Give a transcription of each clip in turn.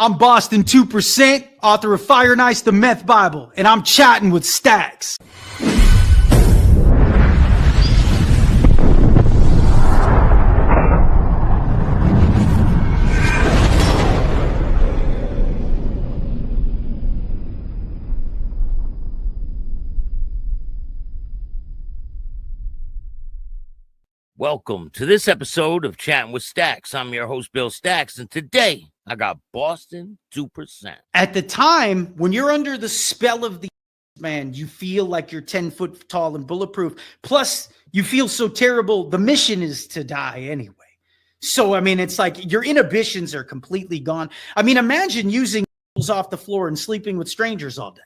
I'm Boston 2%, author of Fire and Ice, the Meth Bible, and I'm chatting with Staxx. Welcome to this episode of Chatting with Staxx. I'm your host, Bill Staxx, and today I got Boston 2%. At the time, when you're under the spell of the man, you feel like you're 10 foot tall and bulletproof. Plus, you feel so terrible. The mission is to die anyway. So, I mean, it's like your inhibitions are completely gone. I mean, imagine using off the floor and sleeping with strangers all day.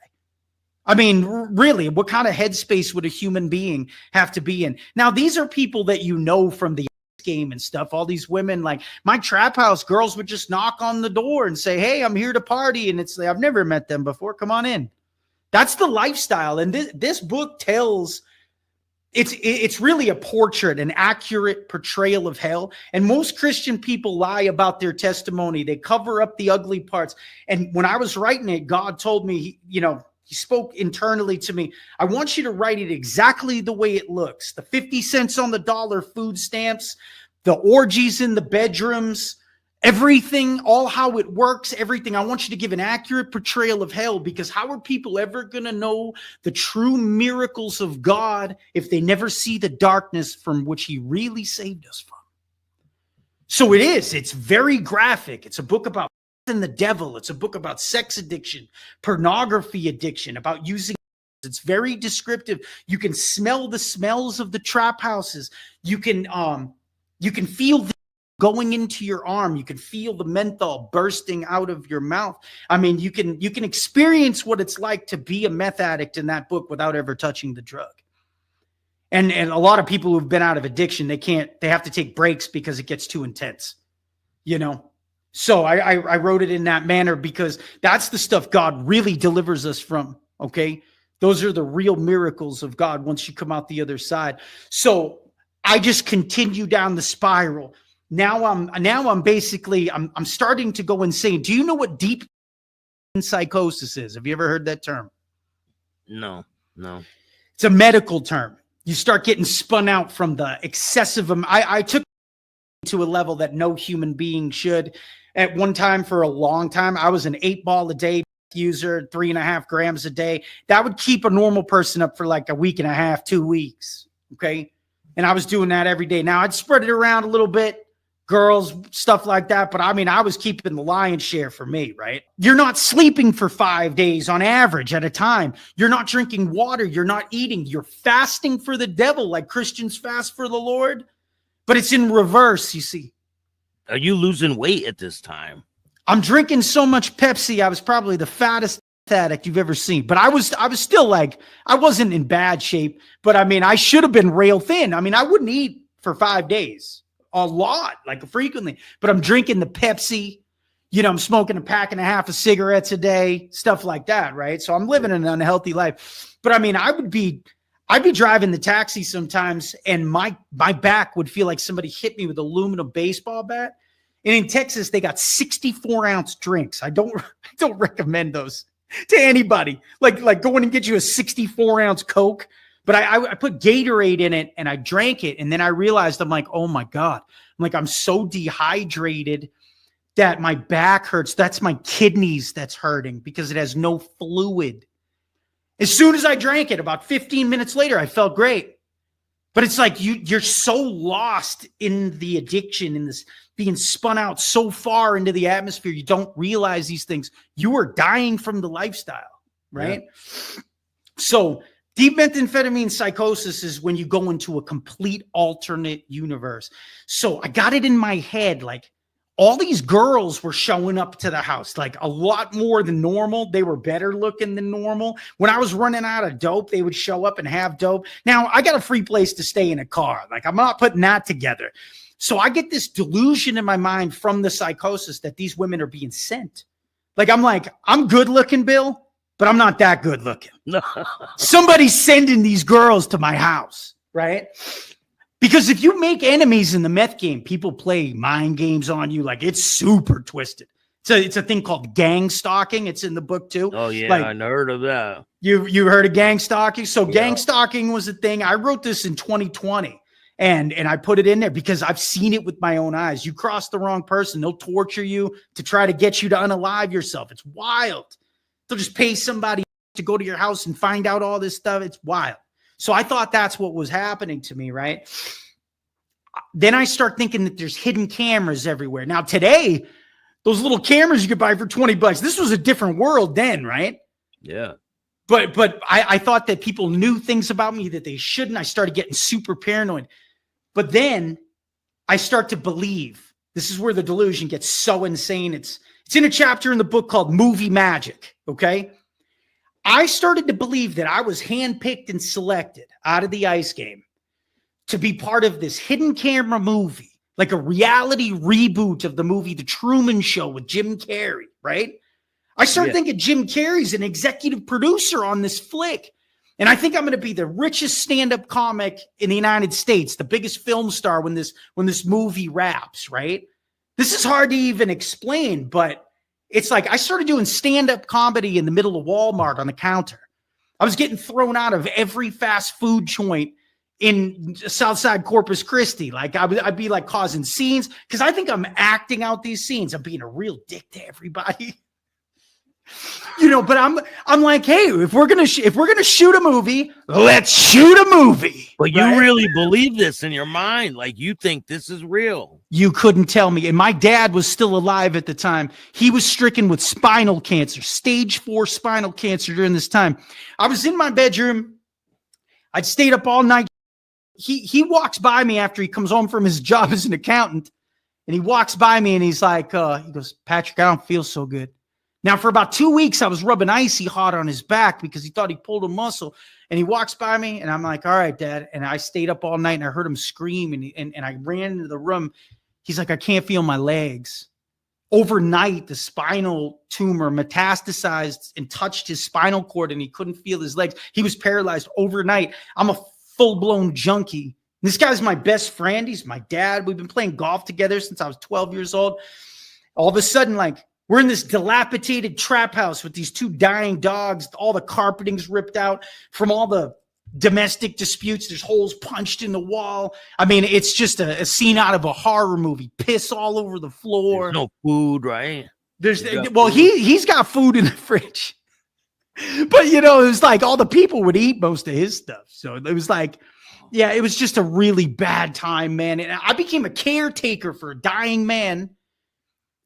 I mean, really, what kind of headspace would a human being have to be in? Now, these are people that you know from the game and stuff. All these women, like my trap house, girls would just knock on the door and say, hey, I'm here to party. And it's like, I've never met them before. Come on in. That's the lifestyle. And this book tells, it's really a portrait, an accurate portrayal of hell. And most Christian people lie about their testimony. They cover up the ugly parts. And when I was writing it, God told me, He spoke internally to me. I want you to write it exactly the way it looks. The 50 cents on the dollar food stamps, the orgies in the bedrooms, everything, all how it works, everything. I want you to give an accurate portrayal of hell, because how are people ever going to know the true miracles of God if they never see the darkness from which he really saved us from? So it's very graphic. It's a book about and the devil. It's a book about sex addiction, pornography addiction, about using. It's very descriptive. You can smell the smells of the trap houses. You can feel the going into your arm. You can feel the menthol bursting out of your mouth. I mean, you can experience what it's like to be a meth addict in that book without ever touching the drug. And a lot of people who've been out of addiction, they have to take breaks because it gets too intense, So I wrote it in that manner because that's the stuff God really delivers us from, okay? Those are the real miracles of God once you come out the other side. So I just continue down the spiral. Now I'm basically starting to go insane. Do you know what deep psychosis is? Have you ever heard that term? No. It's a medical term. You start getting spun out from the excessive. I took it to a level that no human being should. At one time, for a long time, I was an 8-ball a day user, 3.5 grams a day. That would keep a normal person up for like a week and a half, 2 weeks. Okay. And I was doing that every day. Now I'd spread it around a little bit, girls, stuff like that. But I mean, I was keeping the lion's share for me, right? You're not sleeping for 5 days on average at a time. You're not drinking water. You're not eating. You're fasting for the devil like Christians fast for the Lord. But it's in reverse, you see. Are you losing weight at this time? I'm drinking so much Pepsi. I was probably the fattest addict you've ever seen. But I was still like, I wasn't in bad shape. But I mean, I should have been rail thin. I mean, I wouldn't eat for 5 days, a lot, like frequently. But I'm drinking the Pepsi. I'm smoking a pack and a half of cigarettes a day, stuff like that, right? So I'm living an unhealthy life. But I mean, I'd be driving the taxi sometimes, and my back would feel like somebody hit me with an aluminum baseball bat. And in Texas, they got 64-ounce drinks. I don't recommend those to anybody. Like go in and get you a 64-ounce Coke. But I put Gatorade in it and I drank it. And then I realized, I'm like, oh my God. I'm so dehydrated that my back hurts. That's my kidneys that's hurting because it has no fluid. As soon as I drank it, about 15 minutes later, I felt great. But it's like you're so lost in the addiction, in this being spun out so far into the atmosphere, you don't realize these things. You are dying from the lifestyle, right? Yeah. So deep methamphetamine psychosis is when you go into a complete alternate universe. So I got it in my head, like, all these girls were showing up to the house, like a lot more than normal. They were better looking than normal. When I was running out of dope, they would show up and have dope. Now, I got a free place to stay in a car. Like, I'm not putting that together. So I get this delusion in my mind from the psychosis that these women are being sent. I'm good looking, Bill, but I'm not that good looking. Somebody's sending these girls to my house, right? Because if you make enemies in the meth game, people play mind games on you. Like, it's super twisted. It's a thing called gang stalking. It's in the book too. Oh yeah, Like, I heard of that. you heard of gang stalking? So Yeah. gang stalking was a thing. I wrote this in 2020 and I put it in there because I've seen it with my own eyes. You cross the wrong person, they'll torture you to try to get you to unalive yourself. It's wild. They'll just pay somebody to go to your house and find out all this stuff. It's wild. So I thought that's what was happening to me, right? Then I start thinking that there's hidden cameras everywhere. Now today, those little cameras you could buy for $20. This was a different world then, right? Yeah. But I thought that people knew things about me that they shouldn't. I started getting super paranoid. But then I start to believe. This is where the delusion gets so insane. It's in a chapter in the book called Movie Magic, okay? I started to believe that I was handpicked and selected out of the ICE game to be part of this hidden camera movie, like a reality reboot of the movie The Truman Show with Jim Carrey, right? I started thinking Jim Carrey's an executive producer on this flick. And I think I'm going to be the richest stand-up comic in the United States, the biggest film star when this movie wraps, right? This is hard to even explain, but it's like I started doing stand-up comedy in the middle of Walmart on the counter. I was getting thrown out of every fast food joint in Southside Corpus Christi. Like I'd be like causing scenes because I think I'm acting out these scenes. I'm being a real dick to everybody. But I'm like, hey, if we're gonna shoot a movie, let's shoot a movie. But right? You really believe this in your mind, like you think this is real. You couldn't tell me. And my dad was still alive at the time. He was stricken with spinal cancer, stage 4 spinal cancer during this time. I was in my bedroom. I'd stayed up all night. He walks by me after he comes home from his job as an accountant, and he walks by me and he's like, he goes, Patrick, I don't feel so good. Now, for about 2 weeks, I was rubbing icy hot on his back because he thought he pulled a muscle. And he walks by me, and I'm like, all right, Dad. And I stayed up all night, and I heard him scream, and I ran into the room. He's like, I can't feel my legs. Overnight, the spinal tumor metastasized and touched his spinal cord, and he couldn't feel his legs. He was paralyzed overnight. I'm a full-blown junkie. This guy's my best friend. He's my dad. We've been playing golf together since I was 12 years old. All of a sudden, like, we're in this dilapidated trap house with these 2 dying dogs. All the carpeting's ripped out from all the domestic disputes. There's holes punched in the wall. I mean, it's just a scene out of a horror movie. Piss all over the floor. There's no food, right? He's got food in the fridge. But, it was like all the people would eat most of his stuff. So it was like, yeah, it was just a really bad time, man. And I became a caretaker for a dying man.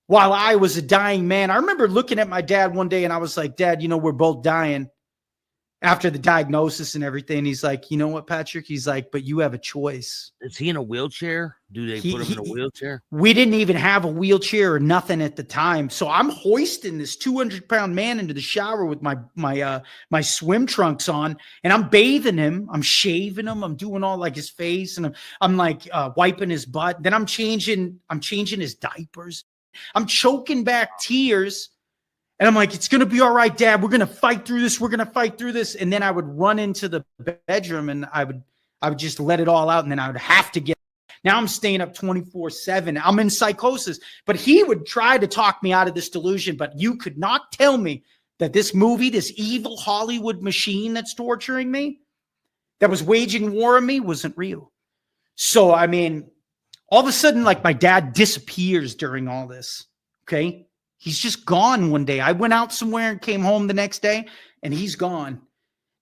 While I was a dying man, I remember looking at my dad one day and I was like, Dad, we're both dying after the diagnosis and everything. He's like, you know what, Patrick? He's like, but you have a choice. Is he in a wheelchair? Do they put him in a wheelchair? We didn't even have a wheelchair or nothing at the time. So I'm hoisting this 200-pound man into the shower with my swim trunks on, and I'm bathing him. I'm shaving him. I'm doing all like his face, and I'm like wiping his butt. Then I'm changing his diapers. I'm choking back tears, and I'm like, it's going to be all right, Dad. We're going to fight through this. We're going to fight through this. And then I would run into the bedroom, and I would just let it all out, and then I would have to get. Now I'm staying up 24/7. I'm in psychosis, but he would try to talk me out of this delusion, but you could not tell me that this movie, this evil Hollywood machine that's torturing me, that was waging war on me, wasn't real. So, I mean, all of a sudden, like, my dad disappears during all this, okay? He's just gone one day. I went out somewhere and came home the next day, and he's gone.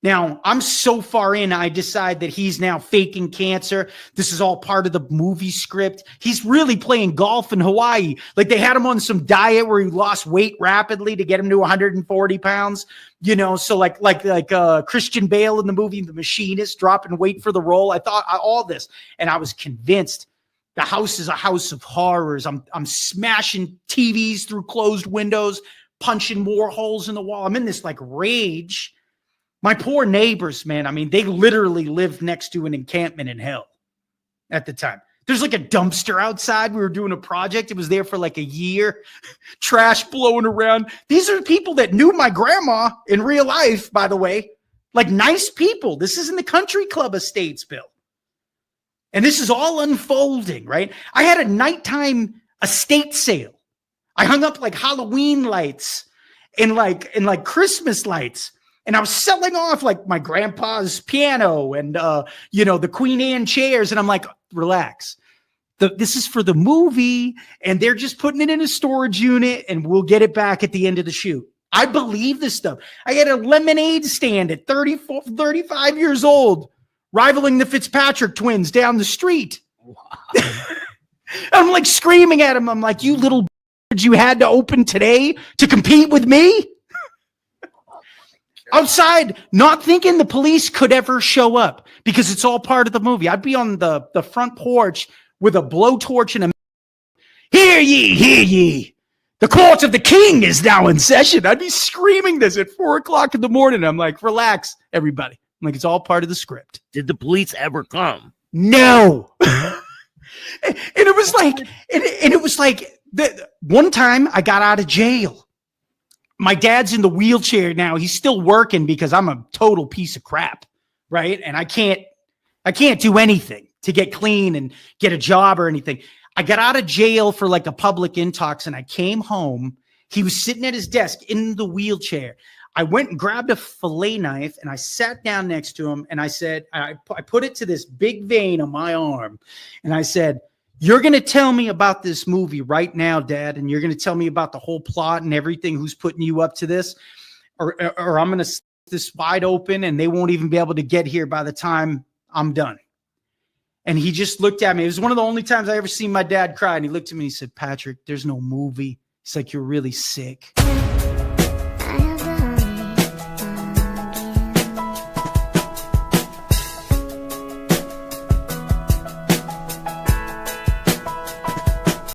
Now, I'm so far in, I decide that he's now faking cancer. This is all part of the movie script. He's really playing golf in Hawaii. Like, they had him on some diet where he lost weight rapidly to get him to 140 pounds. So like Christian Bale in the movie The Machinist, dropping weight for the role. I thought all this, and I was convinced. The house is a house of horrors. I'm smashing TVs through closed windows, punching more holes in the wall. I'm in this like rage. My poor neighbors, man. I mean, they literally lived next to an encampment in hell at the time. There's like a dumpster outside. We were doing a project. It was there for like a year. Trash blowing around. These are people that knew my grandma in real life, by the way. Like, nice people. This isn't the country club estates, Bill. And this is all unfolding, right? I had a nighttime estate sale. I hung up like Halloween lights and like Christmas lights. And I was selling off like my grandpa's piano and, the Queen Anne chairs. And I'm like, relax. This is for the movie. And they're just putting it in a storage unit and we'll get it back at the end of the shoot. I believe this stuff. I had a lemonade stand at 34, 35 years old, rivaling the Fitzpatrick twins down the street. Wow. I'm like screaming at him. I'm like, you little you had to open today to compete with me? Outside, not thinking the police could ever show up because it's all part of the movie. I'd be on the front porch with a blowtorch and a hear ye, hear ye. The court of the king is now in session. I'd be screaming this at 4:00 in the morning. I'm like, relax, everybody. I'm like, it's all part of the script. Did the police ever come? No. And it was like, one time I got out of jail. My dad's in the wheelchair now. He's still working because I'm a total piece of crap, right? And I can't do anything to get clean and get a job or anything. I got out of jail for like a public intox and I came home. He was sitting at his desk in the wheelchair. I went and grabbed a fillet knife and I sat down next to him and I said, I put it to this big vein on my arm. And I said, you're going to tell me about this movie right now, Dad. And you're going to tell me about the whole plot and everything, who's putting you up to this, or I'm going to split this wide open and they won't even be able to get here by the time I'm done. And he just looked at me. It was one of the only times I ever seen my dad cry. And he looked at me and he said, Patrick, there's no movie. He's like, you're really sick.